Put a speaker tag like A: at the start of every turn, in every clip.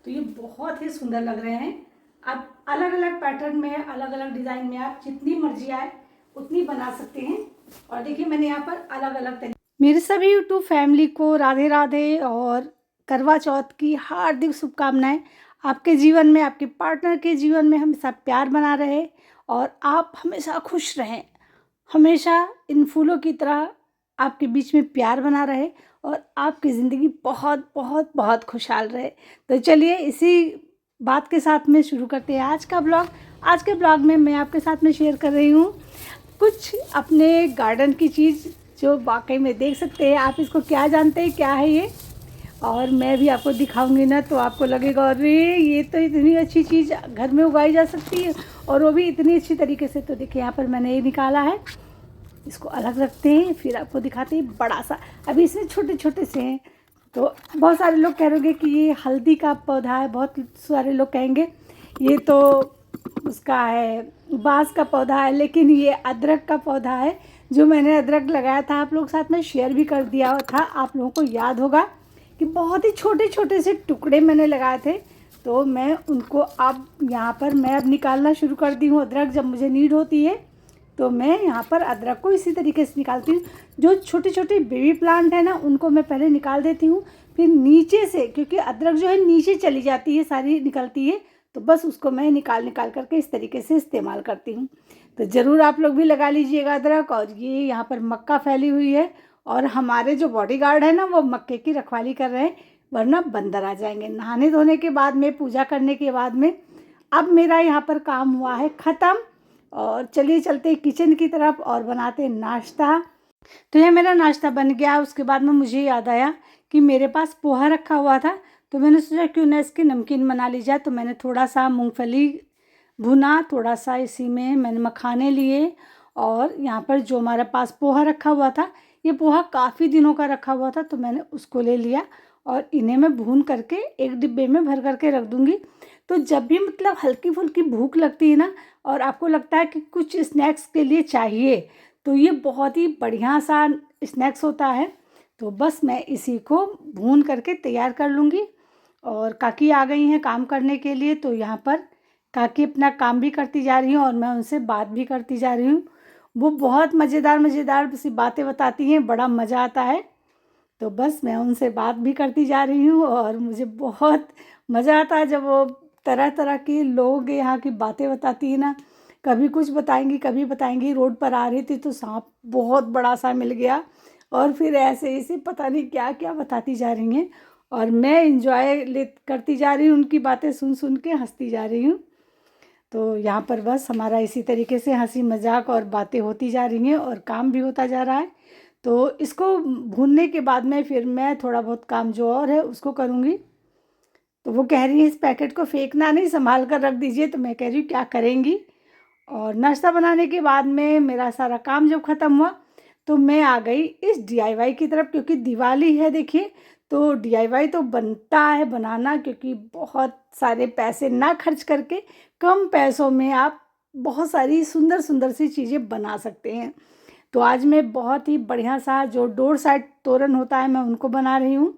A: तो ये बहुत ही सुंदर लग रहे हैं। आप अलग अलग पैटर्न में, अलग अलग डिज़ाइन में आप जितनी मर्जी आए उतनी बना सकते हैं। और देखिए मैंने यहाँ पर अलग अलग तरीके। मेरे सभी यूट्यूब फैमिली को राधे राधे और करवा चौथ की हार्दिक शुभकामनाएं। आपके जीवन में, आपके पार्टनर के जीवन में हमेशा प्यार बना रहे और आप हमेशा खुश रहें। हमेशा इन फूलों की तरह आपके बीच में प्यार बना रहे और आपकी ज़िंदगी बहुत बहुत बहुत खुशहाल रहे। तो चलिए इसी बात के साथ में शुरू करते हैं आज का ब्लॉग। आज के ब्लॉग में मैं आपके साथ में शेयर कर रही हूँ कुछ अपने गार्डन की चीज़ जो वाकई में देख सकते हैं आप इसको क्या जानते हैं क्या है ये, और मैं भी आपको दिखाऊंगी ना तो आपको लगेगा अरे ये तो इतनी अच्छी चीज़ घर में उगाई जा सकती है और वो भी इतनी अच्छी तरीके से। तो देखिए यहाँ पर मैंने ये निकाला है, इसको अलग रखते हैं फिर आपको दिखाते हैं बड़ा सा। अभी इसमें छोटे छोटे से हैं तो बहुत सारे लोग कह रहे कि ये हल्दी का पौधा है, बहुत सारे लोग कहेंगे ये तो उसका है बांस का पौधा है, लेकिन ये अदरक का पौधा है। जो मैंने अदरक लगाया था आप लोग साथ में शेयर भी कर दिया था, आप लोगों को याद होगा कि बहुत ही छोटे छोटे से टुकड़े मैंने लगाए थे। तो मैं उनको अब यहाँ पर मैं अब निकालना शुरू कर दी हूँ। अदरक जब मुझे नीड होती है तो मैं यहाँ पर अदरक को इसी तरीके से निकालती हूँ। जो छोटे छोटे बेबी प्लांट है ना उनको मैं पहले निकाल देती हूँ, फिर नीचे से, क्योंकि अदरक जो है नीचे चली जाती है सारी निकलती है, तो बस उसको मैं निकाल निकाल करके इस तरीके से इस्तेमाल करती हूँ। तो ज़रूर आप लोग भी लगा लीजिएगा अदरक। और ये यहाँ पर मक्का फैली हुई है और हमारे जो बॉडीगार्ड है ना वो मक्के की रखवाली कर रहे हैं, वरना बंदर आ जाएंगे। नहाने धोने के बाद में, पूजा करने के बाद में अब मेरा यहाँ पर काम हुआ है ख़त्म। और चलिए चलते हैं किचन की तरफ और बनाते हैं नाश्ता। तो यह मेरा नाश्ता बन गया। उसके बाद में मुझे याद आया कि मेरे पास पोहा रखा हुआ था, तो मैंने सोचा क्यों ना इसकी नमकीन बना ली जाए। तो मैंने थोड़ा सा मूंगफली भुना, थोड़ा सा इसी में मैंने मखाने लिए और यहाँ पर जो हमारे पास पोहा रखा हुआ था, ये पोहा काफ़ी दिनों का रखा हुआ था, तो मैंने उसको ले लिया और इन्हें मैं भून करके एक डिब्बे में भर करके रख दूँगी। तो जब भी मतलब हल्की फुल्की भूख लगती है ना और आपको लगता है कि कुछ स्नैक्स के लिए चाहिए, तो ये बहुत ही बढ़िया सा स्नैक्स होता है। तो बस मैं इसी को भून करके तैयार कर लूँगी। और काकी आ गई हैं काम करने के लिए, तो यहाँ पर काकी अपना काम भी करती जा रही हूँ और मैं उनसे बात भी करती जा रही हूँ। वो बहुत मज़ेदार मज़ेदार सी बातें बताती हैं, बड़ा मज़ा आता है। तो बस मैं उनसे बात भी करती जा रही हूँ और मुझे बहुत मज़ा आता है जब वो तरह तरह के लोग यहाँ की बातें बताती है ना। कभी कुछ बताएंगी, कभी बताएंगी रोड पर आ रही थी तो सांप बहुत बड़ा सा मिल गया, और फिर ऐसे ऐसे पता नहीं क्या क्या बताती जा रही हैं और मैं इंजॉय ले करती जा रही हूँ, उनकी बातें सुन सुन के हंसती जा रही हूँ। तो यहाँ पर बस हमारा इसी तरीके से हंसी मजाक और बातें होती जा रही हैं और काम भी होता जा रहा है। तो इसको भूनने के बाद में फिर मैं थोड़ा बहुत काम जो और है उसको करूँगी। तो वो कह रही है इस पैकेट को फेंकना नहीं, संभाल कर रख दीजिए। तो मैं कह रही हूँ क्या करेंगी। और नाश्ता बनाने के बाद में मेरा सारा काम जब ख़त्म हुआ तो मैं आ गई इस डीआईवाई की तरफ, क्योंकि दिवाली है देखिए, तो डीआईवाई तो बनता है बनाना, क्योंकि बहुत सारे पैसे ना खर्च करके कम पैसों में आप बहुत सारी सुंदर सुंदर सी चीज़ें बना सकते हैं। तो आज मैं बहुत ही बढ़िया सा जो डोर साइड तोरण होता है मैं उनको बना रही हूँ।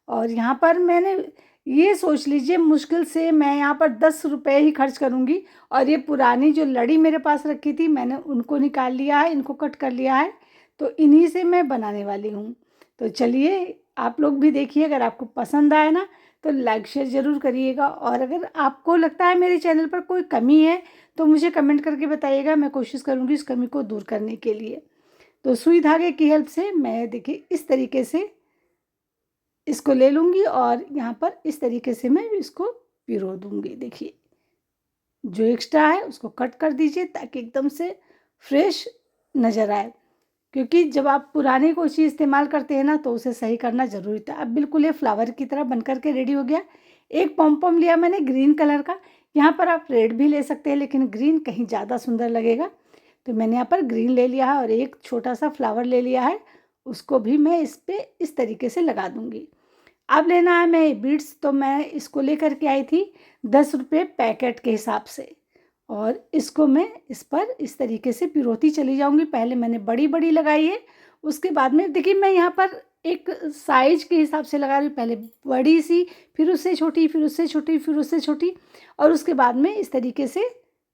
A: और यहाँ पर मैंने ये सोच लीजिए मुश्किल से मैं यहाँ पर 10 रुपये ही खर्च करूँगी। और ये पुरानी जो लड़ी मेरे पास रखी थी मैंने उनको निकाल लिया है, इनको कट कर लिया है, तो इन्हीं से मैं बनाने वाली हूँ। तो चलिए आप लोग भी देखिए, अगर आपको पसंद आए ना तो लाइक शेयर ज़रूर करिएगा। और अगर आपको लगता है मेरे चैनल पर कोई कमी है तो मुझे कमेंट करके बताइएगा, मैं कोशिश करूँगी इस कमी को दूर करने के लिए। तो सुई धागे की हेल्प से मैं देखिए इस तरीके से इसको ले लूँगी और यहाँ पर इस तरीके से मैं इसको पिरो दूँगी। देखिए जो एक्स्ट्रा है उसको कट कर दीजिए ताकि एकदम से फ्रेश नज़र आए, क्योंकि जब आप पुरानी कोई चीज़ इस्तेमाल करते हैं ना तो उसे सही करना ज़रूरी था। अब बिल्कुल ये फ्लावर की तरह बन कर के रेडी हो गया। एक पॉम लिया मैंने ग्रीन कलर का, यहाँ पर आप रेड भी ले सकते हैं लेकिन ग्रीन कहीं ज़्यादा सुंदर लगेगा। तो मैंने यहाँ पर ग्रीन ले लिया है और एक छोटा सा फ्लावर ले लिया है, उसको भी मैं इस पर इस तरीके से लगा दूँगी। अब लेना है मैं बीड्स, तो मैं इसको लेकर के आई थी 10 रुपये पैकेट के हिसाब से, और इसको मैं इस पर इस तरीके से पिरोती चली जाऊंगी। पहले मैंने बड़ी बड़ी लगाई है, उसके बाद में देखिए मैं यहाँ पर एक साइज के हिसाब से लगा रही हूँ, पहले बड़ी सी, फिर उससे छोटी, फिर उससे छोटी, फिर उससे छोटी, और उसके बाद में इस तरीके से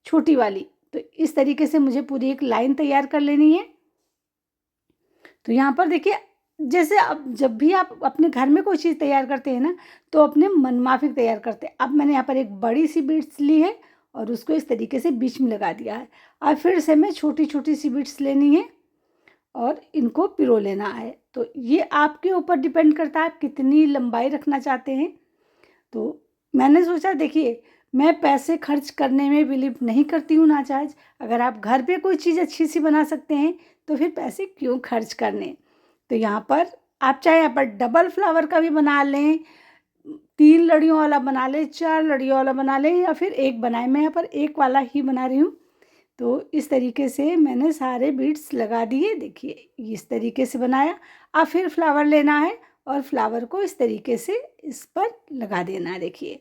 A: छोटी वाली। तो इस तरीके से मुझे पूरी एक लाइन तैयार कर लेनी है। तो यहाँ पर देखिए, जैसे अब जब भी आप अपने घर में कोई चीज़ तैयार करते हैं ना, तो अपने मनमाफिक तैयार करते हैं। अब मैंने यहाँ पर एक बड़ी सी बीड्स ली है और उसको इस तरीके से बीच में लगा दिया है। अब फिर से मैं छोटी छोटी सी बीड्स लेनी है और इनको पिरो लेना है। तो ये आपके ऊपर डिपेंड करता है आप कितनी लंबाई रखना चाहते हैं। तो मैंने सोचा, देखिए मैं पैसे खर्च करने में बिलीव नहीं करती हूँ नाजायज़। अगर आप घर पे कोई चीज़ अच्छी सी बना सकते हैं तो फिर पैसे क्यों खर्च करने। तो यहाँ पर आप चाहे यहाँ पर डबल फ्लावर का भी बना लें, 3 लड़ियों वाला बना लें, 4 लड़ियों वाला बना लें, या फिर एक बनाएं। मैं यहाँ पर एक वाला ही बना रही हूँ। तो इस तरीके से मैंने सारे बीड्स लगा दिए। देखिए इस तरीके से बनाया। अब फिर फ्लावर लेना है और फ्लावर को इस तरीके से इस पर लगा देना है। देखिए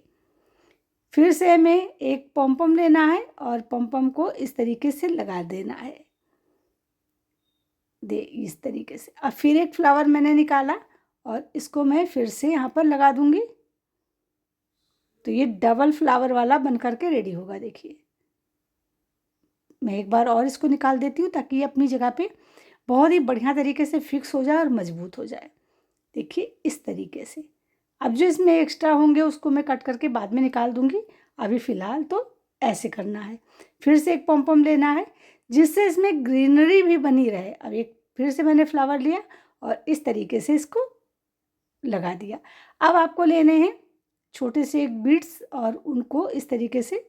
A: फिर से हमें एक पॉम लेना है और पॉम को इस तरीके से लगा देना है। इस तरीके से। अब फिर एक फ्लावर मैंने निकाला और इसको मैं फिर से यहाँ पर लगा दूंगी। तो ये डबल फ्लावर वाला बन करके रेडी होगा। देखिए मैं एक बार और इसको निकाल देती हूँ ताकि ये अपनी जगह पे बहुत ही बढ़िया तरीके से फिक्स हो जाए और मजबूत हो जाए। देखिए इस तरीके से। अब जो इसमें एक्स्ट्रा होंगे उसको मैं कट करके बाद में निकाल दूंगी। अभी फ़िलहाल तो ऐसे करना है। फिर से एक पॉम लेना है जिससे इसमें ग्रीनरी भी बनी रहे। अब एक फिर से मैंने फ्लावर लिया और इस तरीके से इसको लगा दिया। अब आपको लेने हैं छोटे से एक बीड्स और उनको इस तरीके से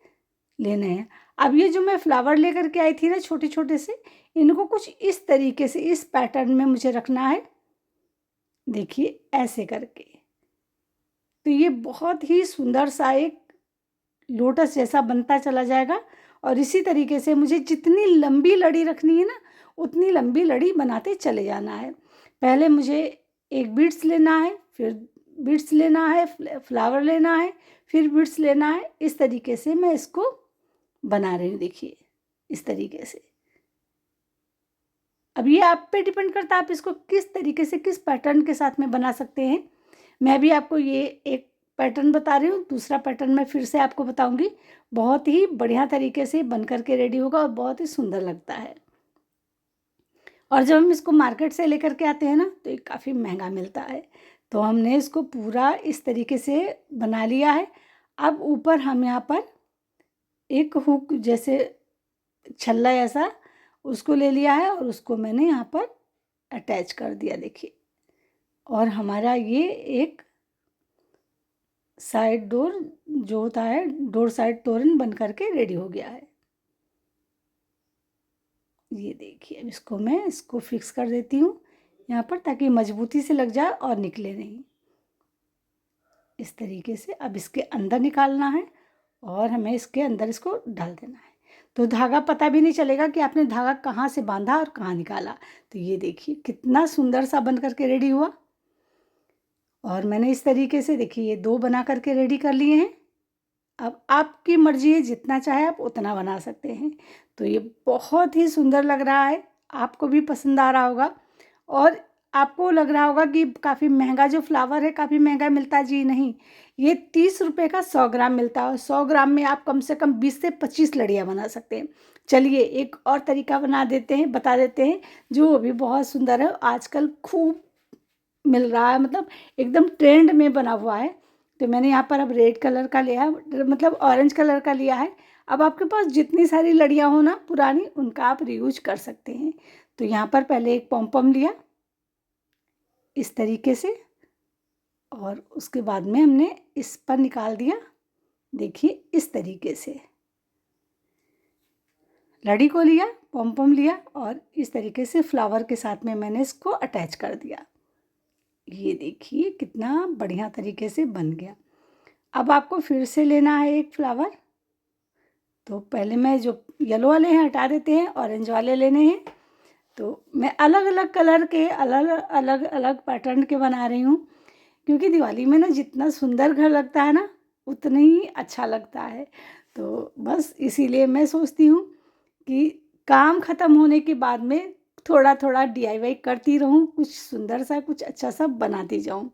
A: लेने हैं। अब ये जो मैं फ्लावर लेकर के आई थी ना छोटे छोटे से, इनको कुछ इस तरीके से इस पैटर्न में मुझे रखना है। देखिए ऐसे करके। तो ये बहुत ही सुंदर सा एक लोटस जैसा बनता चला जाएगा। और इसी तरीके से मुझे जितनी लंबी लड़ी रखनी है ना, उतनी लंबी लड़ी बनाते चले जाना है। पहले मुझे एक बीड्स लेना है, फिर बीड्स लेना है, फ्लावर लेना है, फिर बीड्स लेना है। इस तरीके से मैं इसको बना रही हूँ। देखिए इस तरीके से। अब ये आप पे डिपेंड करता है आप इसको किस तरीके से किस पैटर्न के साथ में बना सकते हैं। मैं भी आपको ये एक पैटर्न बता रही हूँ, दूसरा पैटर्न मैं फिर से आपको बताऊंगी। बहुत ही बढ़िया तरीके से बन करके रेडी होगा और बहुत ही सुंदर लगता है। और जब हम इसको मार्केट से लेकर के आते हैं ना तो ये काफ़ी महंगा मिलता है। तो हमने इसको पूरा इस तरीके से बना लिया है। अब ऊपर हम यहाँ पर एक हुक जैसे छल्ला ऐसा उसको ले लिया है और उसको मैंने यहाँ पर अटैच कर दिया। देखिए और हमारा ये एक साइड डोर जो होता है, डोर साइड तोरण बन करके रेडी हो गया है। ये देखिए अब इसको फिक्स कर देती हूँ यहाँ पर ताकि मजबूती से लग जाए और निकले नहीं। इस तरीके से अब इसके अंदर निकालना है और हमें इसके अंदर इसको डाल देना है। तो धागा पता भी नहीं चलेगा कि आपने धागा कहाँ से बांधा और कहाँ निकाला। तो ये देखिए कितना सुंदर सा बन करके रेडी हुआ। और मैंने इस तरीके से देखिए ये 2 बना करके रेडी कर लिए हैं। अब आपकी मर्ज़ी है, जितना चाहे आप उतना बना सकते हैं। तो ये बहुत ही सुंदर लग रहा है, आपको भी पसंद आ रहा होगा। और आपको लग रहा होगा कि काफ़ी महंगा जो फ्लावर है काफ़ी महंगा मिलता है। जी नहीं, ये 30 रुपये का 100 ग्राम मिलता है और 100 ग्राम में आप कम से कम 20 से 25 लड़ियाँ बना सकते हैं। चलिए एक और तरीका बता देते हैं जो भी बहुत सुंदर है, आजकल खूब मिल रहा है, मतलब एकदम ट्रेंड में बना हुआ है। तो मैंने यहाँ पर अब रेड कलर का लिया है, मतलब ऑरेंज कलर का लिया है। अब आपके पास जितनी सारी लड़ियाँ हो ना पुरानी, उनका आप रीयूज कर सकते हैं। तो यहाँ पर पहले एक पॉम लिया इस तरीके से और उसके बाद में हमने इस पर निकाल दिया। देखिए इस तरीके से लड़ी को लिया, पॉम लिया और इस तरीके से फ्लावर के साथ में मैंने इसको अटैच कर दिया। ये देखिए कितना बढ़िया तरीके से बन गया। अब आपको फिर से लेना है एक फ्लावर। तो पहले मैं जो येलो वाले हैं हटा देते हैं, ऑरेंज वाले लेने हैं। तो मैं अलग अलग कलर के अलग अलग पैटर्न के बना रही हूँ क्योंकि दिवाली में ना जितना सुंदर घर लगता है ना उतना ही अच्छा लगता है। तो बस इसीलिए मैं सोचती हूँ कि काम ख़त्म होने के बाद में थोड़ा थोड़ा DIY करती रहूं, कुछ सुंदर सा कुछ अच्छा सा बनाती जाऊं।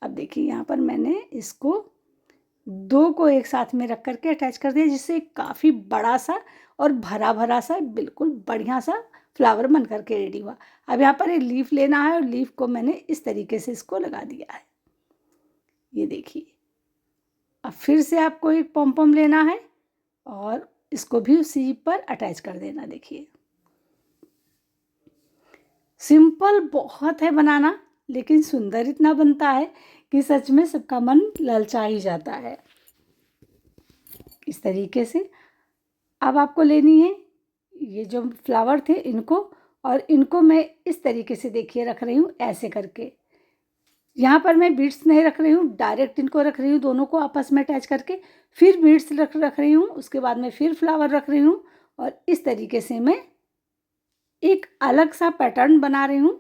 A: अब देखिए यहाँ पर मैंने इसको 2 को एक साथ में रख करके अटैच कर दिया, जिससे काफ़ी बड़ा सा और भरा भरा सा बिल्कुल बढ़िया सा फ्लावर बन करके रेडी हुआ। अब यहाँ पर एक लीफ लेना है और लीफ को मैंने इस तरीके से इसको लगा दिया है, ये देखिए। अब फिर से आपको एक पॉम पॉम लेना है और इसको भी उसी पर अटैच कर देना। देखिए सिंपल बहुत है बनाना, लेकिन सुंदर इतना बनता है कि सच में सबका मन ललचा ही जाता है। इस तरीके से अब आपको लेनी है ये जो फ्लावर थे इनको, और इनको मैं इस तरीके से देखिए रख रही हूँ ऐसे करके। यहाँ पर मैं बीड्स नहीं रख रही हूँ, डायरेक्ट इनको रख रही हूँ दोनों को आपस में अटैच करके, फिर बीड्स रख रही हूँ, उसके बाद में फिर फ्लावर रख रही हूँ, और इस तरीके से मैं एक अलग सा पैटर्न बना रही हूँ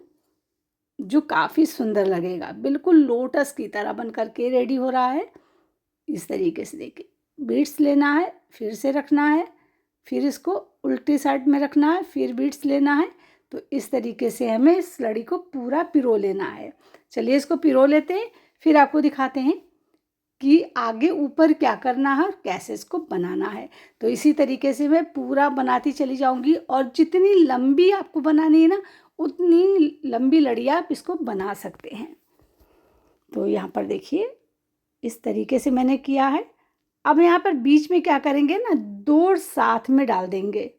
A: जो काफ़ी सुंदर लगेगा, बिल्कुल लोटस की तरह बन करके रेडी हो रहा है। इस तरीके से देखिए बीड्स लेना है, फिर से रखना है, फिर इसको उल्टी साइड में रखना है, फिर बीड्स लेना है। तो इस तरीके से हमें इस लड़ी को पूरा पिरो लेना है। चलिए इसको पिरो लेते हैं, फिर आपको दिखाते हैं कि आगे ऊपर क्या करना है और कैसे इसको बनाना है। तो इसी तरीके से मैं पूरा बनाती चली जाऊंगी, और जितनी लंबी आपको बनानी है ना, उतनी लंबी लड़ी आप इसको बना सकते हैं। तो यहाँ पर देखिए इस तरीके से मैंने किया है। अब यहाँ पर बीच में क्या करेंगे ना, 2 साथ में डाल देंगे।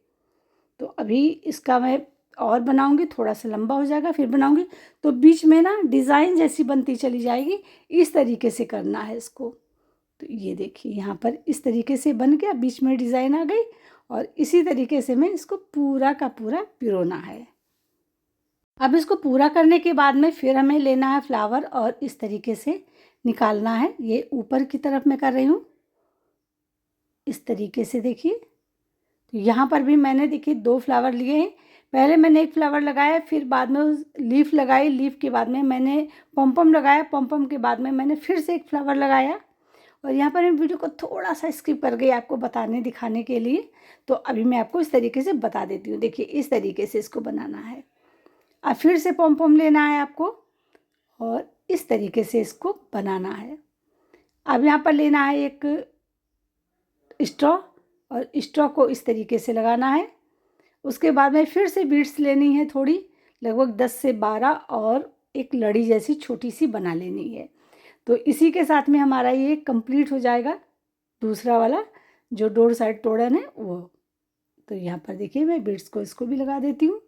A: तो अभी इसका मैं और बनाऊंगी, थोड़ा सा लंबा हो जाएगा, फिर बनाऊंगी, तो बीच में ना डिज़ाइन जैसी बनती चली जाएगी। इस तरीके से करना है इसको। तो ये देखिए यहाँ पर इस तरीके से बन गया, बीच में डिज़ाइन आ गई, और इसी तरीके से मैं इसको पूरा का पूरा पिरोना है। अब इसको पूरा करने के बाद में फिर हमें लेना है फ्लावर, और इस तरीके से निकालना है। ये ऊपर की तरफ मैं कर रही हूँ इस तरीके से देखिए। तो यहाँ पर भी मैंने देखिए 2 फ्लावर लिए हैं। पहले मैंने एक फ्लावर लगाया, फिर बाद में उस लीफ लगाई, लीफ के बाद में मैंने पॉम पॉम लगाया, पॉम पॉम के बाद में मैंने फिर से एक फ्लावर लगाया। और यहाँ पर मैं वीडियो को थोड़ा सा स्किप कर गई आपको बताने दिखाने के लिए। तो अभी मैं आपको इस तरीके से बता देती हूँ। देखिए इस तरीके से इसको बनाना है। अब फिर से पॉम पॉम लेना है आपको, और इस तरीके से इसको बनाना है। अब यहाँ पर लेना है एक स्ट्रॉ, और स्ट्रॉ को इस तरीके से लगाना है। उसके बाद में फिर से बीड्स लेनी है थोड़ी, लगभग 10 से 12, और एक लड़ी जैसी छोटी सी बना लेनी है। तो इसी के साथ में हमारा ये कंप्लीट हो जाएगा, दूसरा वाला जो डोर साइड तोड़न है वो। तो यहाँ पर देखिए मैं बीड्स को इसको भी लगा देती हूँ।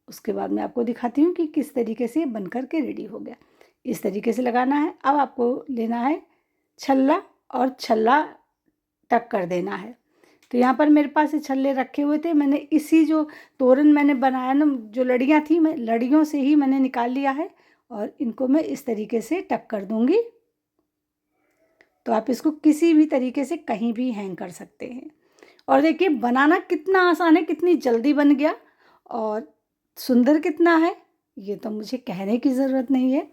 A: उसके बाद मैं आपको दिखाती हूँ कि किस तरीके से बन कर के रेडी हो गया। इस तरीके से लगाना है। अब आपको लेना है छल्ला, और छल्ला टक कर देना है। तो यहाँ पर मेरे पास ये छल्ले रखे हुए थे, मैंने इसी जो तोरण मैंने बनाया ना, जो लड़ियाँ थी, मैं लड़ियों से ही मैंने निकाल लिया है, और इनको मैं इस तरीके से टक कर दूँगी। तो आप इसको किसी भी तरीके से कहीं भी हैंग कर सकते हैं। और देखिए बनाना कितना आसान है, कितनी जल्दी बन गया, और सुंदर कितना है, ये तो मुझे कहने की ज़रूरत नहीं है।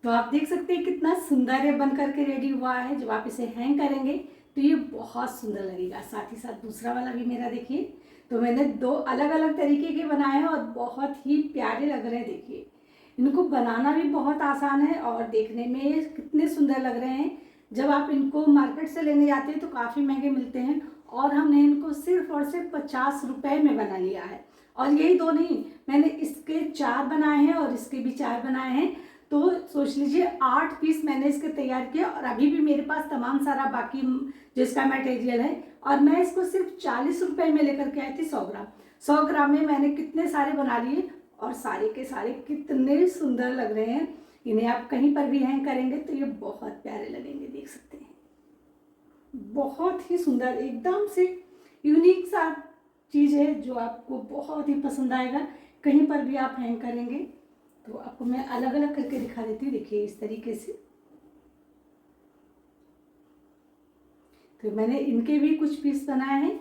A: तो आप देख सकते हैं कितना सुंदर है बन करके रेडी हुआ है। जब आप इसे हैंग करेंगे तो ये बहुत सुंदर लगेगा। साथ ही साथ दूसरा वाला भी मेरा देखिए, तो मैंने 2 अलग अलग तरीके के बनाए हैं, और बहुत ही प्यारे लग रहे हैं। देखिए इनको बनाना भी बहुत आसान है, और देखने में कितने सुंदर लग रहे हैं। जब आप इनको मार्केट से लेने जाते हैं तो काफ़ी महंगे मिलते हैं, और हमने इनको सिर्फ और सिर्फ 50 रुपये में बना लिया है। और यही 2 नहीं, मैंने इसके 4 बनाए हैं, और इसके भी 4 बनाए हैं। तो सोच लीजिए 8 पीस मैंने इसके तैयार किए, और अभी भी मेरे पास तमाम सारा बाकी जिसका मटेरियल है। और मैं इसको सिर्फ 40 रुपये में लेकर के आई थी 100 ग्राम। 100 ग्राम में मैंने कितने सारे बना लिए, और सारे के सारे कितने सुंदर लग रहे हैं। इन्हें आप कहीं पर भी हैंग करेंगे तो ये बहुत प्यारे लगेंगे, देख सकते हैं। बहुत ही सुंदर, एकदम से यूनिक सा चीज़ है जो आपको बहुत ही पसंद आएगा। कहीं पर भी आप हैंग करेंगे। तो आपको मैं अलग अलग करके दिखा देती हूँ। देखिए इस तरीके से, तो मैंने इनके भी कुछ पीस बनाए हैं,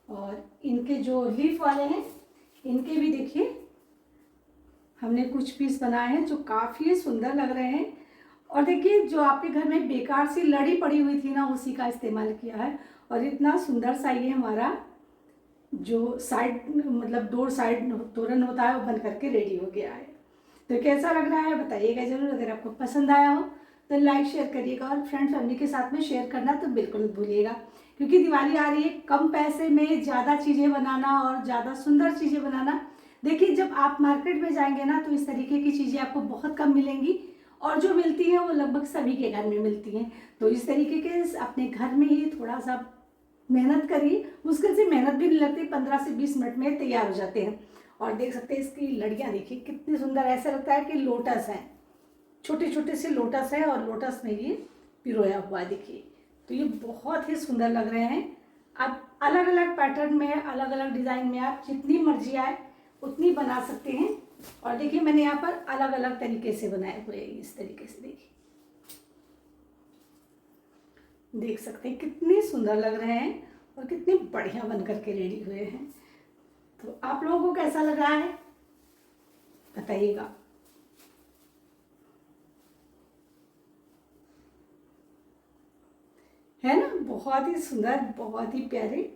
A: और इनके जो लीफ वाले हैं इनके भी देखिए हमने कुछ पीस बनाए हैं जो काफ़ी सुंदर लग रहे हैं। और देखिए जो आपके घर में बेकार सी लड़ी पड़ी हुई थी ना, उसी का इस्तेमाल किया है, और इतना सुंदर सा ये हमारा जो साइड मतलब डोर साइड तोरण होता है वो बन करके रेडी हो गया है। तो कैसा लग रहा है बताइएगा ज़रूर। अगर आपको पसंद आया हो तो लाइक शेयर करिएगा और फ्रेंड फैमिली के साथ में शेयर करना तो बिल्कुल मत भूलिएगा, क्योंकि दिवाली आ रही है। कम पैसे में ज़्यादा चीज़ें बनाना और ज़्यादा सुंदर चीज़ें बनाना, देखिए जब आप मार्केट में जाएंगे ना तो इस तरीके की चीज़ें आपको बहुत कम मिलेंगी, और जो मिलती हैं वो लगभग सभी के घर में मिलती हैं। तो इस तरीके के अपने घर में ही थोड़ा सा मेहनत करिए, मुश्किल से मेहनत भी नहीं लगती, 15 से 20 मिनट में तैयार हो जाते हैं। और देख सकते हैं इसकी लड़ियाँ, देखिए कितनी सुंदर, ऐसा लगता है कि लोटस है, छोटे छोटे से लोटस है और लोटस में ये पिरोया हुआ है देखिए। तो ये बहुत ही सुंदर लग रहे हैं। आप अलग अलग पैटर्न में, अलग अलग डिज़ाइन में आप जितनी मर्जी आए उतनी बना सकते हैं। और देखिए मैंने यहाँ पर अलग अलग तरीके से बनाए हुए हैं, इस तरीके से देखिए, देख सकते हैं कितने सुंदर लग रहे हैं और कितने बढ़िया बन करके रेडी हुए हैं। तो आप लोगों को कैसा लग रहा है बताइएगा। है ना, बहुत ही सुंदर, बहुत ही प्यारे।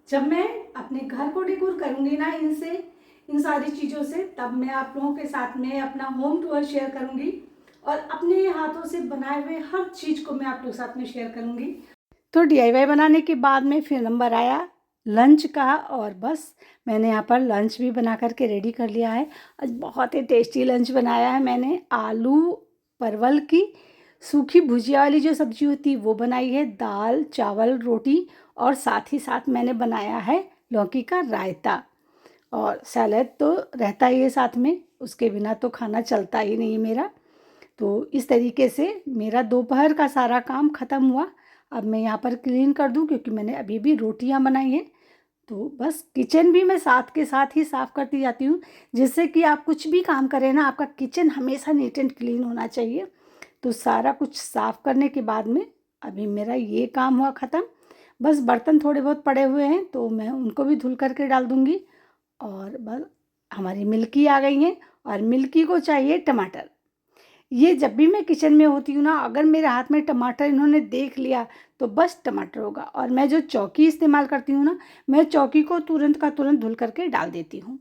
A: जब मैं अपने घर को डेकोर करूंगी ना इनसे, इन सारी चीज़ों से, तब मैं आप लोगों के साथ में अपना होम टूर शेयर करूंगी और अपने हाथों से बनाए हुए हर चीज़ को मैं आप लोगों के साथ में शेयर करूंगी। तो DIY बनाने के बाद में फिर नंबर आया लंच का, और बस मैंने यहाँ पर लंच भी बना करके रेडी कर लिया है। आज बहुत ही टेस्टी लंच बनाया है मैंने। आलू परवल की सूखी भुजिया वाली जो सब्जी होती है वो बनाई है, दाल चावल रोटी, और साथ ही साथ मैंने बनाया है लौकी का रायता। और सैलेड तो रहता ही है साथ में, उसके बिना तो खाना चलता ही नहीं है मेरा। तो इस तरीके से मेरा दोपहर का सारा काम ख़त्म हुआ। अब मैं यहाँ पर क्लीन कर दूँ, क्योंकि मैंने अभी भी रोटियाँ बनाई हैं। तो बस किचन भी मैं साथ के साथ ही साफ़ करती जाती हूँ, जिससे कि आप कुछ भी काम करें ना, आपका किचन हमेशा नीट एंड क्लीन होना चाहिए। तो सारा कुछ साफ़ करने के बाद में अभी मेरा ये काम हुआ ख़त्म। बस बर्तन थोड़े बहुत पड़े हुए हैं तो मैं उनको भी धुल करके डाल दूँगी। और बस हमारी मिल्की आ गई हैं, और मिल्की को चाहिए टमाटर। ये जब भी मैं किचन में होती हूँ ना, अगर मेरे हाथ में टमाटर इन्होंने देख लिया तो बस टमाटर होगा। और मैं जो चौकी इस्तेमाल करती हूँ ना, मैं चौकी को तुरंत का तुरंत धुल करके डाल देती हूँ।